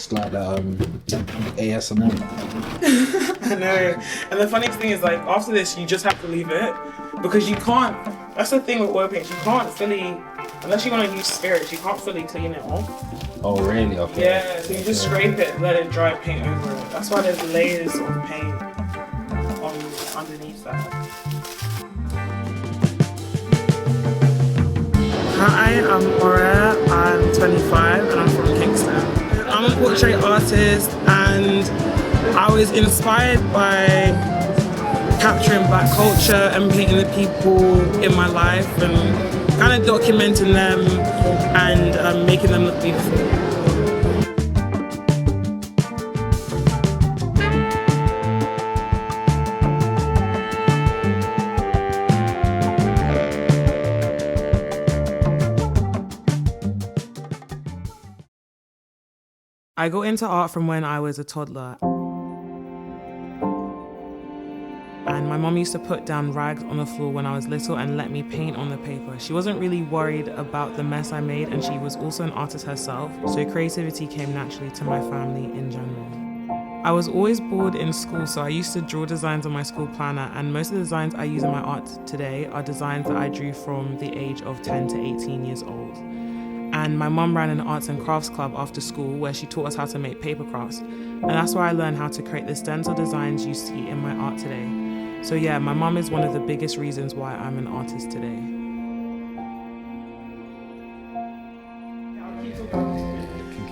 It's like the ASMR. I know. And the funny thing is, like, after this, you just have to leave it because you can't. That's the thing with oil paints. You can't fully, unless you want to use spirits, you can't fully clean it off. Oh, really? Okay. Yeah, so you just scrape it, let it dry, paint over it. That's why there's layers of paint underneath that. Hi, I'm Maura. I'm 25 and I'm from Kingston. I'm a portrait artist and I was inspired by capturing black culture and painting the people in my life and kind of documenting them and making them look beautiful. I got into art from when I was a toddler. And my mom used to put down rags on the floor when I was little and let me paint on the paper. She wasn't really worried about the mess I made, and she was also an artist herself, so creativity came naturally to my family in general. I was always bored in school, so I used to draw designs on my school planner, and most of the designs I use in my art today are designs that I drew from the age of 10 to 18 years old. And my mum ran an arts and crafts club after school where she taught us how to make paper crafts. And that's where I learned how to create the stencil designs you see in my art today. So yeah, my mum is one of the biggest reasons why I'm an artist today.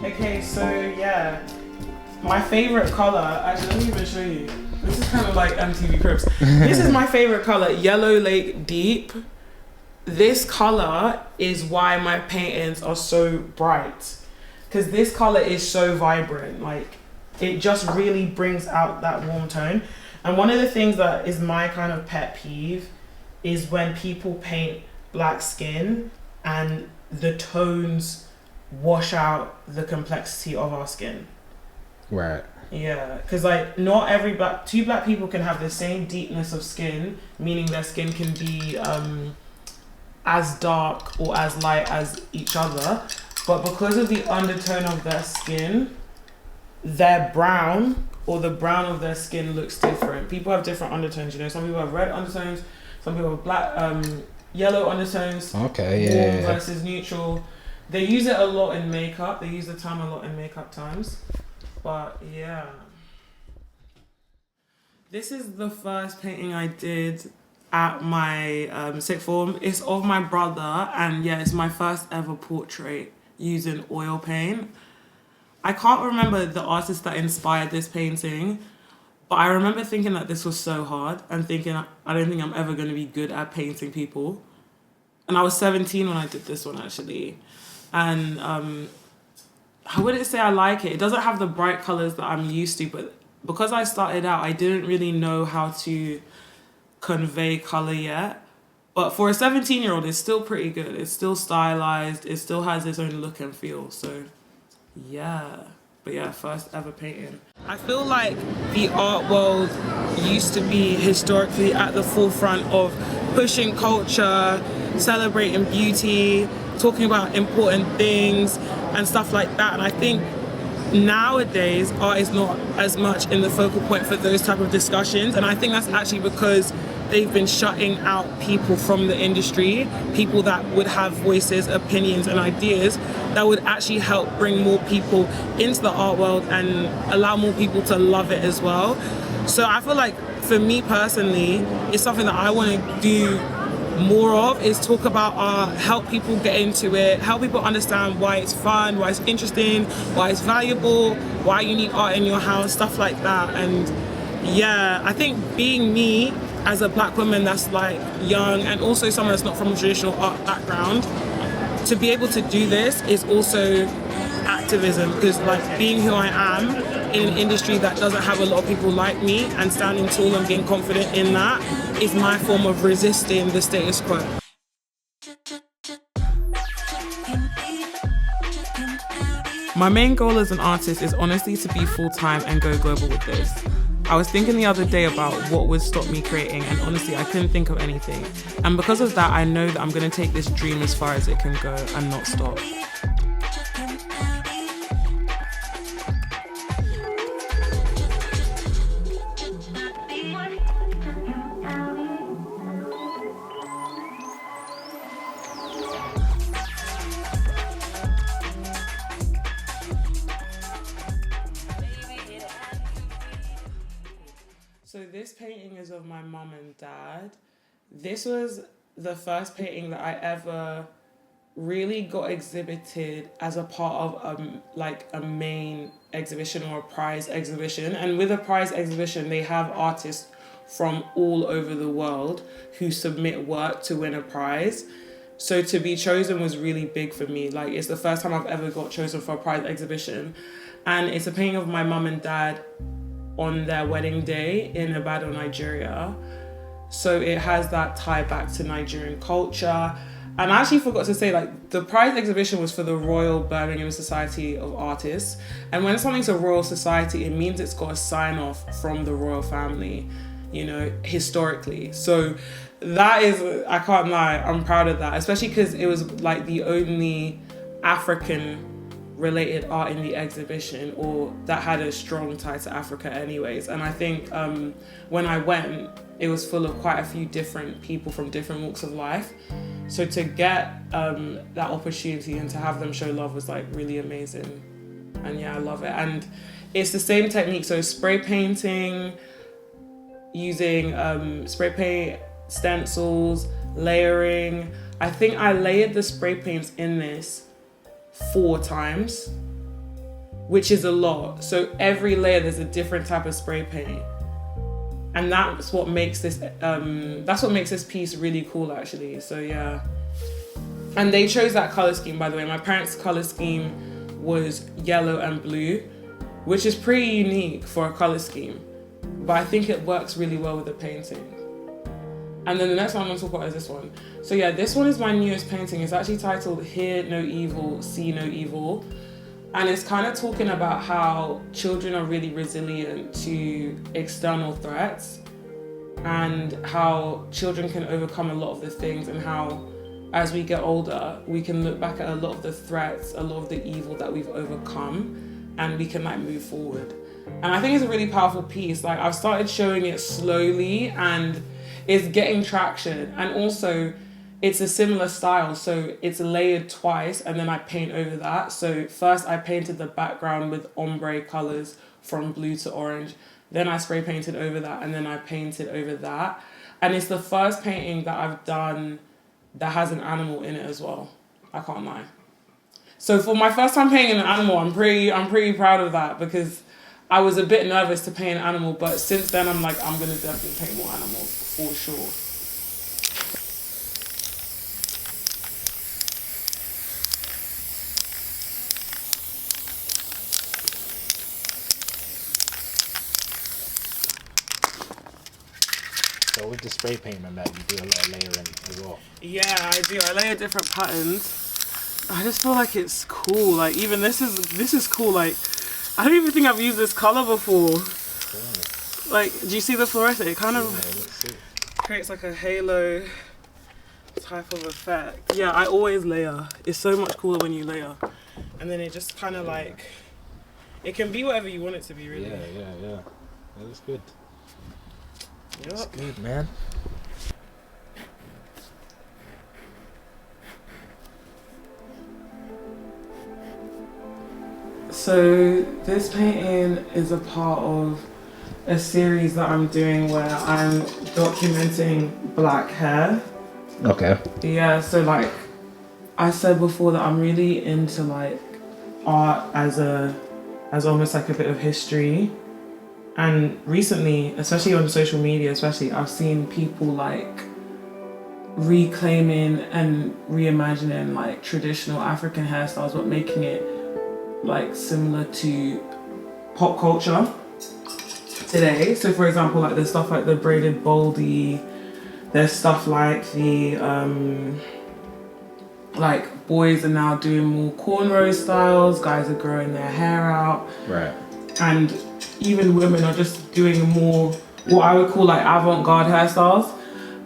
Okay, so yeah, my favorite color, actually let me even show you. This is kind of like MTV Cribs. This is my favorite color, Yellow Lake Deep. This color is why my paintings are so bright, because this color is so vibrant. Like, it just really brings out that warm tone. And one of the things that is my kind of pet peeve is when people paint black skin and the tones wash out the complexity of our skin. Right. Yeah, because like not every two black people can have the same deepness of skin, meaning their skin can be as dark or as light as each other, but because of the undertone of their skin, their brown or the brown of their skin looks different. People have different undertones, you know. Some people have red undertones, some people have black, yellow undertones. Okay, warm versus neutral. They use it a lot in makeup. They use the term a lot in makeup times. But yeah. This is the first painting I did at my sixth form. It's of my brother, and yeah, it's my first ever portrait using oil paint. I can't remember the artist that inspired this painting, but I remember thinking that this was so hard and thinking, I don't think I'm ever going to be good at painting people. And I was 17 when I did this one, actually. And I wouldn't say I like it. It doesn't have the bright colors that I'm used to, but because I started out, I didn't really know how to convey color yet. But for a 17-year-old, it's still pretty good. It's still stylized. It still has its own look and feel. So yeah, but yeah, first ever painting. I feel like the art world used to be historically at the forefront of pushing culture, celebrating beauty, talking about important things and stuff like that. And I think nowadays art is not as much in the focal point for those type of discussions. And I think that's actually because they've been shutting out people from the industry, people that would have voices, opinions and ideas that would actually help bring more people into the art world and allow more people to love it as well. So I feel like for me personally, it's something that I want to do more of, is talk about art, help people get into it, help people understand why it's fun, why it's interesting, why it's valuable, why you need art in your house, stuff like that. And yeah, I think being me as a black woman that's like young and also someone that's not from a traditional art background, to be able to do this is also activism, because like being who I am in an industry that doesn't have a lot of people like me and standing tall and being confident in that is my form of resisting the status quo. My main goal as an artist is honestly to be full-time and go global with this. I was thinking the other day about what would stop me creating, and honestly I couldn't think of anything. And because of that, I know that I'm going to take this dream as far as it can go and not stop. of my mum and dad. This was the first painting that I ever really got exhibited as a part of a main exhibition or a prize exhibition. And with a prize exhibition, they have artists from all over the world who submit work to win a prize. So to be chosen was really big for me. Like, it's the first time I've ever got chosen for a prize exhibition. And it's a painting of my mum and dad on their wedding day in Ibadan, Nigeria. So it has that tie back to Nigerian culture. And I actually forgot to say, like, the prize exhibition was for the Royal Birmingham Society of Artists. And when something's a royal society, it means it's got a sign off from the royal family, you know, historically. So that is, I can't lie, I'm proud of that, especially because it was like the only African related art in the exhibition, or that had a strong tie to Africa anyways. And I think when I went, it was full of quite a few different people from different walks of life. So to get that opportunity and to have them show love was like really amazing. And yeah, I love it. And it's the same technique. So spray painting, using spray paint, stencils, layering. I think I layered the spray paints in this 4 times, which is a lot. So every layer there's a different type of spray paint. And that's what makes this piece really cool, actually. So yeah. And they chose that color scheme, by the way. My parents' color scheme was yellow and blue, which is pretty unique for a color scheme. But I think it works really well with the painting. And then the next one I'm going to talk about is this one. So yeah, this one is my newest painting. It's actually titled Hear No Evil, See No Evil. And it's kind of talking about how children are really resilient to external threats and how children can overcome a lot of the things, and how as we get older, we can look back at a lot of the threats, a lot of the evil that we've overcome, and we can like move forward. And I think it's a really powerful piece. Like, I've started showing it slowly and it's getting traction. And also it's a similar style. So it's layered twice and then I paint over that. So first I painted the background with ombre colors from blue to orange. Then I spray painted over that and then I painted over that. And it's the first painting that I've done that has an animal in it as well. I can't lie. So for my first time painting an animal, I'm pretty proud of that, because I was a bit nervous to paint an animal, but since then I'm like, I'm gonna definitely paint more animals for sure. So with the spray paint and that, you do a lot of layering as well. Yeah, I do. I layer different patterns. I just feel like it's cool. Like, even this is cool. Like, I don't even think I've used this color before. Yeah. Like, do you see the fluorescent? It kind of creates like a halo type of effect. Yeah, I always layer. It's so much cooler when you layer. And then it just kind of like, it can be whatever you want it to be, really. Yeah. That was good. Yep. That's good, man. So this painting is a part of a series that I'm doing where I'm documenting black hair. Okay. Yeah, so like I said before, that I'm really into like art as almost like a bit of history. And recently, especially on social media, I've seen people like reclaiming and reimagining like traditional African hairstyles, but making it like similar to pop culture today. So for example, like there's stuff like the braided baldy, there's stuff like the like boys are now doing more cornrow styles, guys are growing their hair out. Right. And even women are just doing more what I would call like avant-garde hairstyles.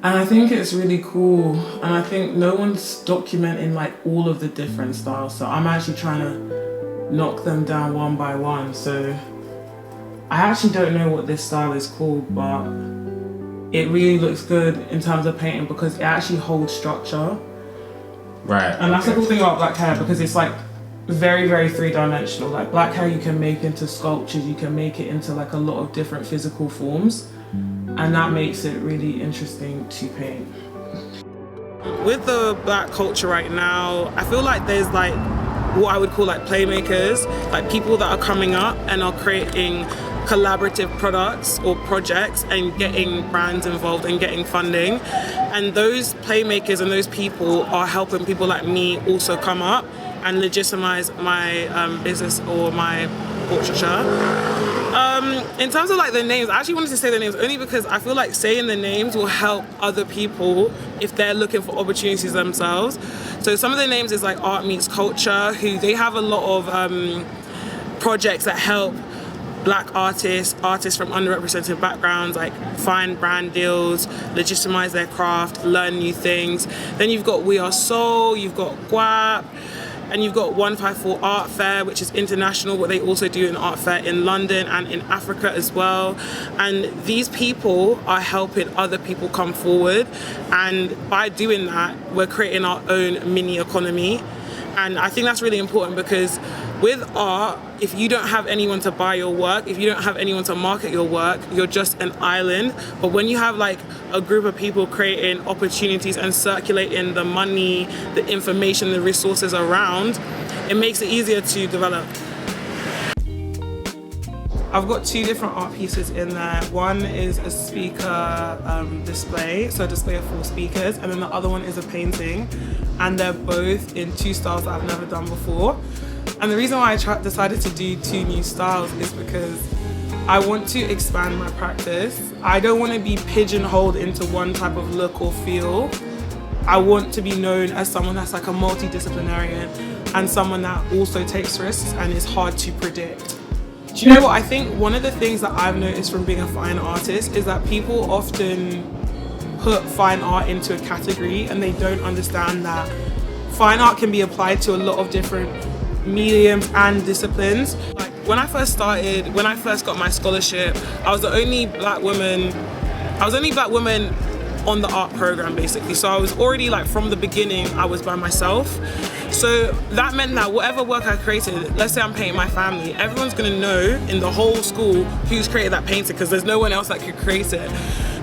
And I think it's really cool. And I think no one's documenting like all of the different styles. So I'm actually trying to knock them down one by one. So I actually don't know what this style is called, but it really looks good in terms of painting because it actually holds structure. Right. And that's the cool thing about black hair, because it's like very, very three-dimensional. Like black hair you can make into sculptures, you can make it into like a lot of different physical forms. and that makes it really interesting to paint. With the black culture right now, I feel like there's like what I would call like playmakers, like people that are coming up and are creating collaborative products or projects and getting brands involved and getting funding. And those playmakers and those people are helping people like me also come up and legitimize my business or my portraiture. In terms of like the names, I actually wanted to say the names only because I feel like saying the names will help other people if they're looking for opportunities themselves. So some of the names is like Art Meets Culture, who they have a lot of projects that help black artists from underrepresented backgrounds, like find brand deals, legitimize their craft, learn new things. Then you've got We Are Soul, you've got GWAP, and you've got 154 Art Fair, which is international, but they also do an art fair in London and in Africa as well. And these people are helping other people come forward. And by doing that, we're creating our own mini economy. And I think that's really important because with art, if you don't have anyone to buy your work, if you don't have anyone to market your work, you're just an island. But when you have like a group of people creating opportunities and circulating the money, the information, the resources around, it makes it easier to develop. I've got two different art pieces in there. One is a speaker display, so a display of 4 speakers, and then the other one is a painting. And they're both in 2 styles that I've never done before. And the reason why I decided to do 2 new styles is because I want to expand my practice. I don't want to be pigeonholed into one type of look or feel. I want to be known as someone that's like a multidisciplinarian and someone that also takes risks and is hard to predict. Do you know what? I think one of the things that I've noticed from being a fine artist is that people often put fine art into a category and they don't understand that fine art can be applied to a lot of different mediums and disciplines. Like when I first got my scholarship, I was the only black woman on the art program basically. So I was already like from the beginning, I was by myself. So that meant that whatever work I created, let's say I'm painting my family, everyone's gonna know in the whole school who's created that painting because there's no one else that could create it.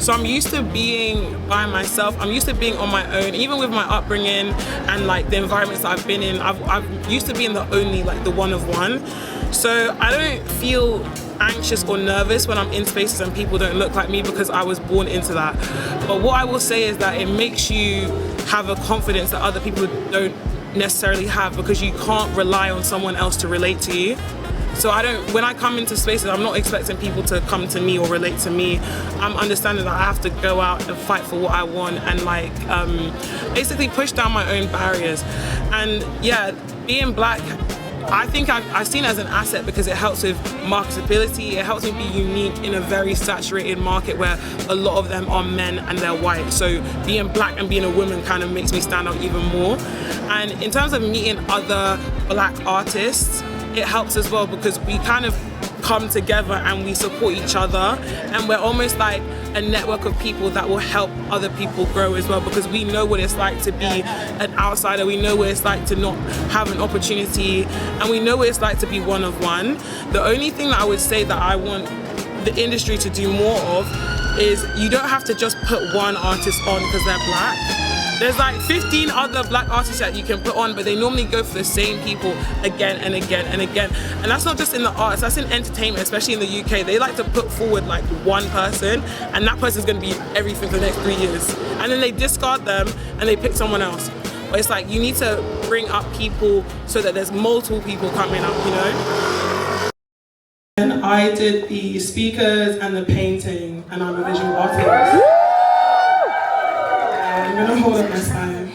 So I'm used to being by myself, I'm used to being on my own, even with my upbringing and like the environments that I've been in, I've used to being the only, like the one of one. So I don't feel anxious or nervous when I'm in spaces and people don't look like me because I was born into that. But what I will say is that it makes you have a confidence that other people don't necessarily have because you can't rely on someone else to relate to you. So when I come into spaces, I'm not expecting people to come to me or relate to me. I'm understanding that I have to go out and fight for what I want and like basically push down my own barriers. And yeah, being black, I think I've seen it as an asset because it helps with marketability. It helps me be unique in a very saturated market where a lot of them are men and they're white. So being black and being a woman kind of makes me stand out even more. And in terms of meeting other black artists, it helps as well because we kind of come together and we support each other and we're almost like a network of people that will help other people grow as well because we know what it's like to be an outsider, we know what it's like to not have an opportunity, and we know what it's like to be one of one. The only thing that I would say that I want the industry to do more of is you don't have to just put one artist on because they're black. There's like 15 other black artists that you can put on, but they normally go for the same people again and again and again. And that's not just in the arts, that's in entertainment, especially in the UK. They like to put forward like one person, and that person's gonna be everything for the next 3 years. And then they discard them and they pick someone else. But it's like you need to bring up people so that there's multiple people coming up, you know? And I did the speakers and the painting, and I'm a visual artist. I'm gonna hold up my sign.